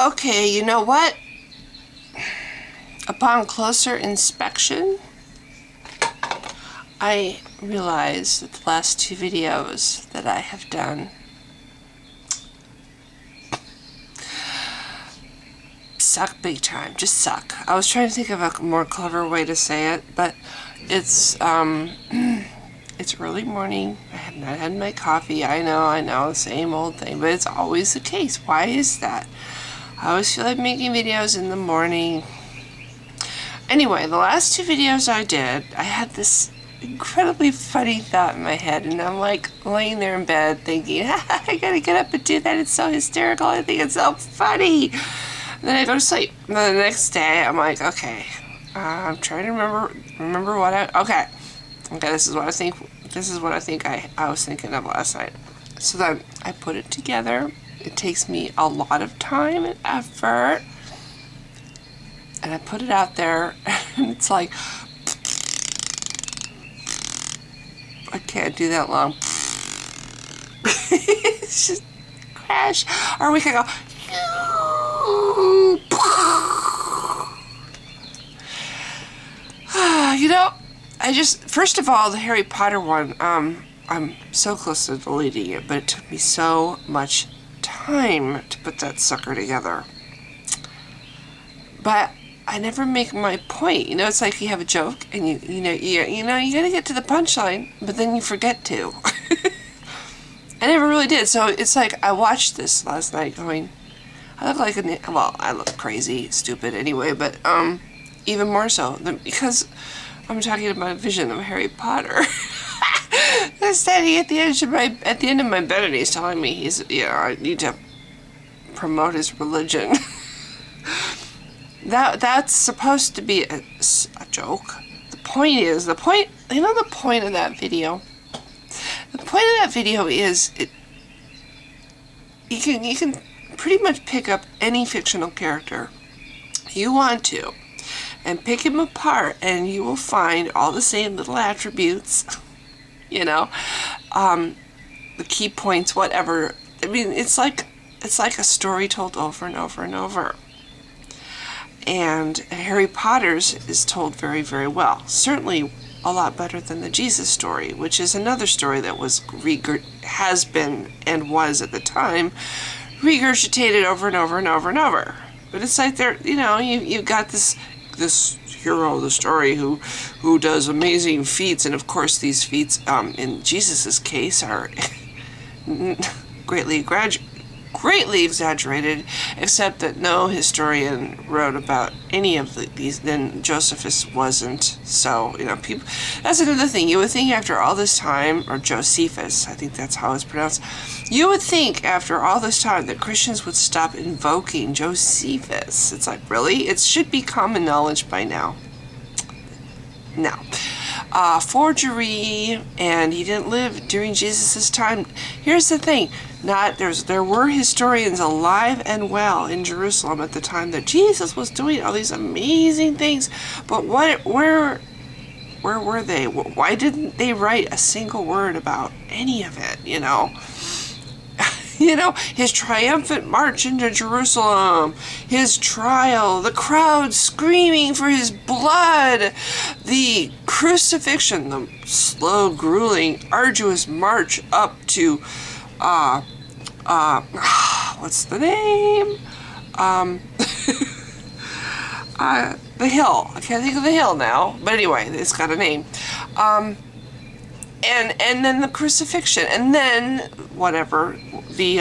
Okay, you know what? Upon closer inspection, I realized that the last two videos that I have done suck big time. Just suck. I was trying to think of a more clever way to say it, but it's it's early morning. I have not had my coffee. I know, the same old thing, but it's always the case. Why is that? I always feel like making videos in the morning. Anyway, the last two videos I did, I had this incredibly funny thought in my head, and I'm like laying there in bed thinking, I gotta get up and do that. It's so hysterical. I think it's so funny. And then I go to sleep. And then the next day, I'm like, okay, I'm trying to remember what okay, this is what I think I was thinking of last night. So then I put it together. It takes me a lot of time and effort, and I put it out there, and it's like, I can't do that long. It's just crash. Or we could go, you know, first of all, the Harry Potter one, I'm so close to deleting it, but it took me so much time to put that sucker together. But I never make my point. You know, it's like you have a joke, and you gotta get to the punchline, but then you forget to. I never really did. So it's like I watched this last night, going, I look like I look crazy, stupid anyway, but even more so because I'm talking about a vision of Harry Potter. He's standing at the end of my bed, and he's telling me I need to promote his religion. That's supposed to be a joke. The point of that video? The point of that video is you can pretty much pick up any fictional character you want to and pick him apart, and you will find all the same little attributes, the key points, whatever. I mean, it's like a story told over and over and over. And Harry Potter's is told very, very well. Certainly a lot better than the Jesus story, which is another story that has been and was at the time regurgitated over and over and over and over. But it's like you've got this hero of the story who does amazing feats, and of course these feats in Jesus's case are greatly exaggerated, except that no historian wrote about any of these. Then Josephus wasn't. So, people. That's another thing. You would think after all this time, or Josephus, I think that's how it's pronounced. You would think after all this time that Christians would stop invoking Josephus. It's like, really? It should be common knowledge by now. No. Forgery, and he didn't live during Jesus' time. Here's the thing. There were historians alive and well in Jerusalem at the time that Jesus was doing all these amazing things, but where were they? Why didn't they write a single word about any of it? His triumphant march into Jerusalem, his trial, the crowd screaming for his blood, the crucifixion, the slow, grueling, arduous march up to what's the name? The hill. I can't think of the hill now, but anyway, it's got a name. And then the crucifixion, and then whatever we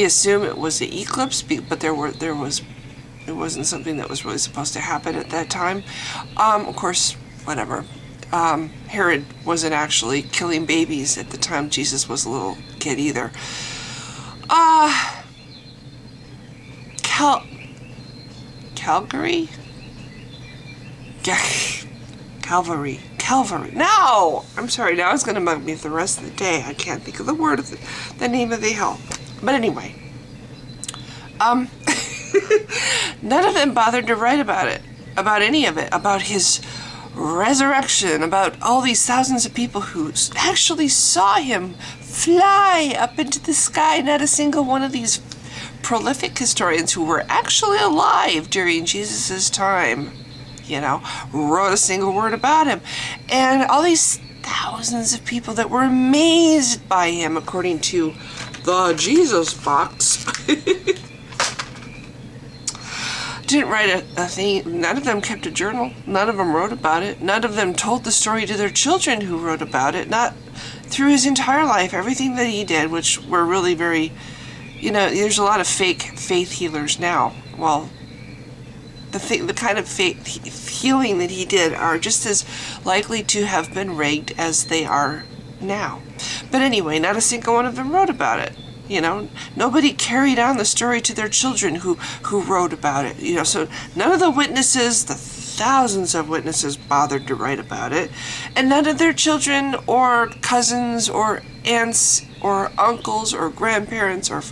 assume it was the eclipse, but it wasn't something that was really supposed to happen at that time. Of course, whatever. Herod wasn't actually killing babies at the time Jesus was a little kid either. Calvary? Calvary. No! I'm sorry, now it's going to bug me for the rest of the day. I can't think of the word of the name of the hill. But anyway. None of them bothered to write about it. About any of it. About his resurrection. About all these thousands of people who actually saw him fly up into the sky. Not a single one of these prolific historians who were actually alive during Jesus's time, you know, wrote a single word about him. And all these thousands of people that were amazed by him, according to the Jesus box, didn't write a thing. None of them kept a journal. None of them wrote about it. None of them told the story to their children who wrote about it. Not through his entire life. Everything that he did, which were really very, you know, there's a lot of fake faith healers now. Well, the kind of faith healing that he did are just as likely to have been rigged as they are now. But anyway, not a single one of them wrote about it. You know, nobody carried on the story to their children who wrote about it. You know, so none of the witnesses, the thousands of witnesses, bothered to write about it. And none of their children or cousins or aunts or uncles or grandparents or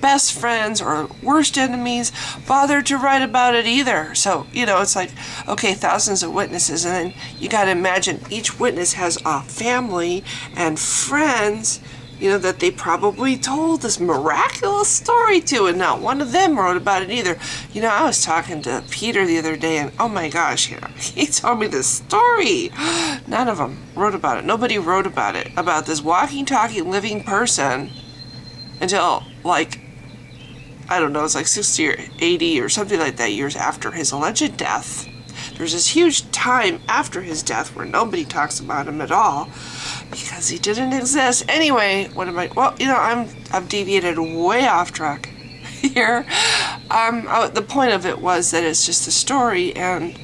best friends or worst enemies bothered to write about it either. So, you know, it's like, okay, thousands of witnesses, and then you got to imagine each witness has a family and friends, you know, that they probably told this miraculous story to, and not one of them wrote about it either. You know, I was talking to Peter the other day, and oh my gosh, you know, he told me this story. None of them wrote about it. Nobody wrote about it, about this walking, talking, living person until, like, I don't know, it's like 60 or 80 or something like that years after his alleged death. There's this huge time after his death where nobody talks about him at all because he didn't exist. Anyway, what am I? Well, you know, I've deviated way off track here. The point of it was that it's just a story, and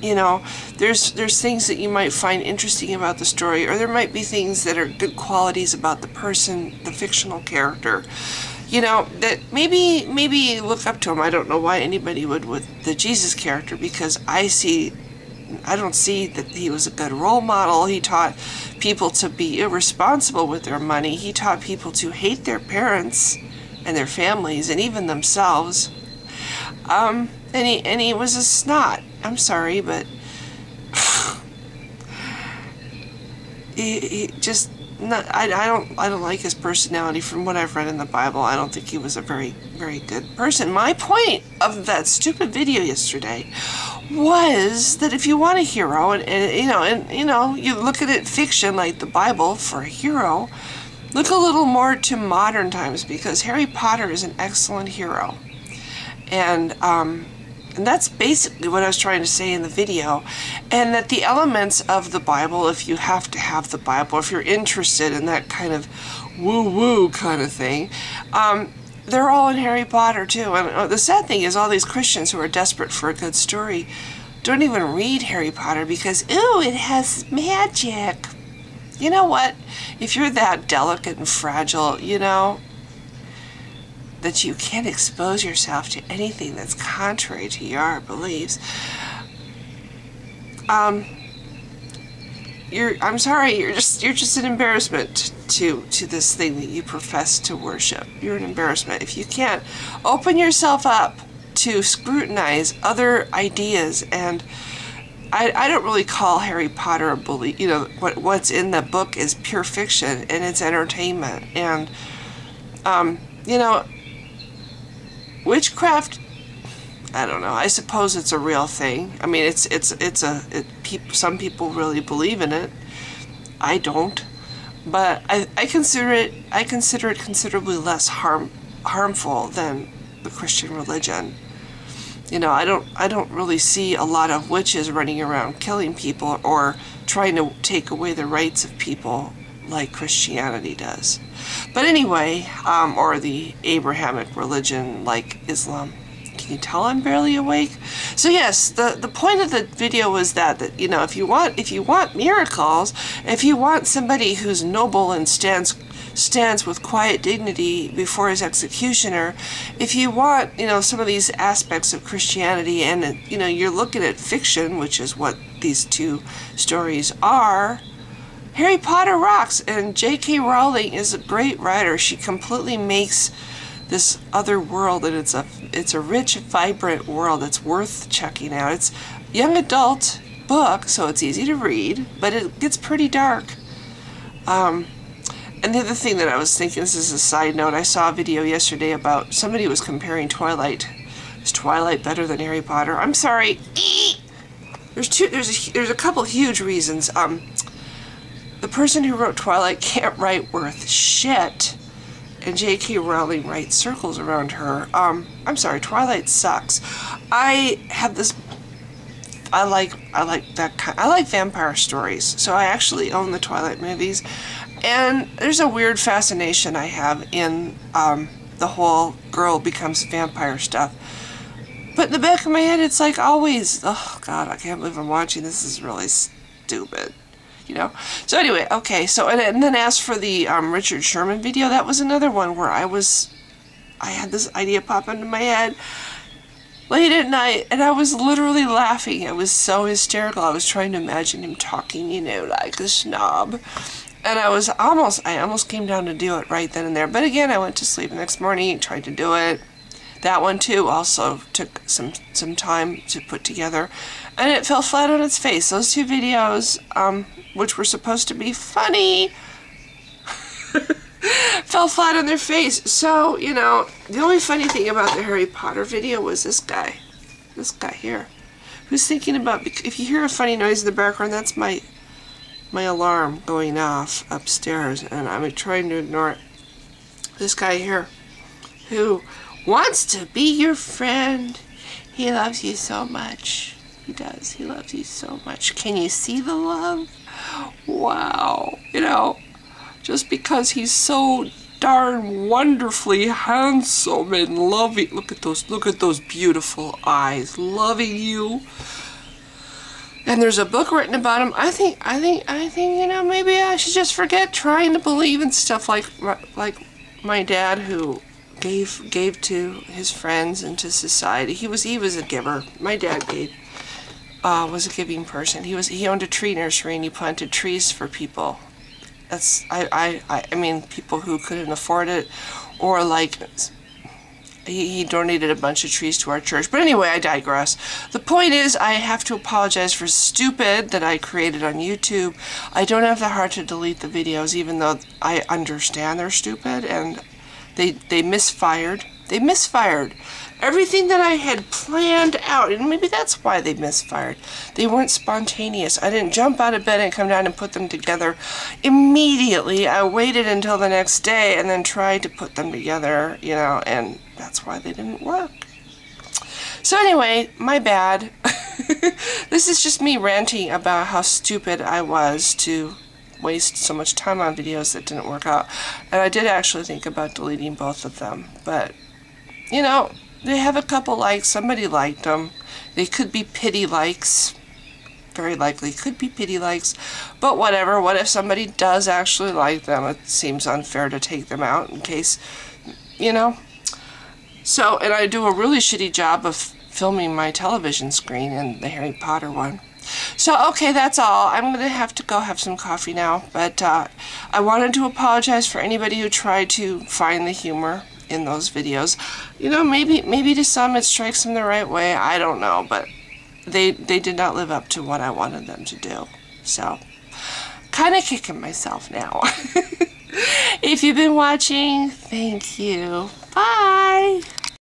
you know, there's things that you might find interesting about the story, or there might be things that are good qualities about the person, the fictional character. You know, that maybe look up to him. I don't know why anybody would with the Jesus character, because I don't see that he was a good role model. He taught people to be irresponsible with their money. He taught people to hate their parents and their families and even themselves. And he was a snot. I'm sorry, but he just. I don't like his personality. From what I've read in the Bible, I don't think he was a very, very good person. My point of that stupid video yesterday was that if you want a hero, and you look at it fiction like the Bible for a hero, look a little more to modern times, because Harry Potter is an excellent hero, and that's basically what I was trying to say in the video. And that the elements of the Bible, if you have to have the Bible, if you're interested in that kind of woo-woo kind of thing, they're all in Harry Potter too. And the sad thing is, all these Christians who are desperate for a good story don't even read Harry Potter because, ooh, it has magic. You know what? If you're that delicate and fragile, you know, that you can't expose yourself to anything that's contrary to your beliefs, I'm sorry, you're just an embarrassment to this thing that you profess to worship. You're an embarrassment if you can't open yourself up to scrutinize other ideas. And I don't really call Harry Potter a belief. You know, what's in the book is pure fiction and it's entertainment. And you know, witchcraft, I don't know. I suppose it's a real thing. I mean, some people really believe in it. I don't, but I consider it considerably less harmful than the Christian religion. You know, I don't really see a lot of witches running around killing people or trying to take away the rights of people like Christianity does. But anyway, or the Abrahamic religion like Islam. Can you tell I'm barely awake? So yes, the point of the video was that you know, if you want miracles, if you want somebody who's noble and stands with quiet dignity before his executioner, if you want, you know, some of these aspects of Christianity, and you know, you're looking at fiction, which is what these two stories are, Harry Potter rocks. And J.K. Rowling is a great writer. She completely makes this other world, and it's a rich, vibrant world that's worth checking out. It's a young adult book, so it's easy to read, but it gets pretty dark. And And the other thing that I was thinking, this is a side note, I saw a video yesterday about somebody was comparing Twilight. Is Twilight better than Harry Potter? I'm sorry. There's a couple huge reasons. The person who wrote Twilight can't write worth shit, and J.K. Rowling writes circles around her. I'm sorry, Twilight sucks. I like vampire stories, so I actually own the Twilight movies, and there's a weird fascination I have in the whole girl becomes vampire stuff. But in the back of my head, it's like always, oh God, I can't believe I'm watching this. This is really stupid, you know? So anyway, okay, so, and then as for the Richard Sherman video, that was another one where I had this idea pop into my head late at night, and I was literally laughing. It was so hysterical. I was trying to imagine him talking, you know, like a snob. And I almost came down to do it right then and there. But again, I went to sleep the next morning and tried to do it. That one too also took some time to put together, and it fell flat on its face. Those two videos, which were supposed to be funny, fell flat on their face. So, you know, the only funny thing about the Harry Potter video was this guy here, who's thinking about, if you hear a funny noise in the background, that's my alarm going off upstairs, and I'm trying to ignore it. This guy here, who wants to be your friend. He loves you so much. He does. He loves you so much. Can you see the love? Wow. You know, just because he's so darn wonderfully handsome and loving. Look at those beautiful eyes, loving you. And there's a book written about him. I think, you know, maybe I should just forget trying to believe in stuff like my dad, who gave to his friends and to society. He was a giver. My dad was a giving person. He owned a tree nursery, and he planted trees for people. That's I mean, people who couldn't afford it, or like he donated a bunch of trees to our church. But anyway, I digress. The point is, I have to apologize for stupid that I created on YouTube. I don't have the heart to delete the videos, even though I understand they're stupid, and they misfired. They misfired. Everything that I had planned out, and maybe that's why they misfired. They weren't spontaneous. I didn't jump out of bed and come down and put them together immediately. I waited until the next day and then tried to put them together, you know, and that's why they didn't work. So anyway, my bad. This is just me ranting about how stupid I was to waste so much time on videos that didn't work out. And I did actually think about deleting both of them, but, you know, they have a couple likes. Somebody liked them. They could be pity likes. Very likely could be pity likes. But whatever. What if somebody does actually like them? It seems unfair to take them out in case, you know. So, and I do a really shitty job of filming my television screen in the Harry Potter one. So, okay, that's all. I'm going to have to go have some coffee now. But I wanted to apologize for anybody who tried to find the humor in those videos. You know, maybe to some it strikes them the right way. I don't know, but they did not live up to what I wanted them to do. So, kind of kicking myself now. If you've been watching, thank you. Bye!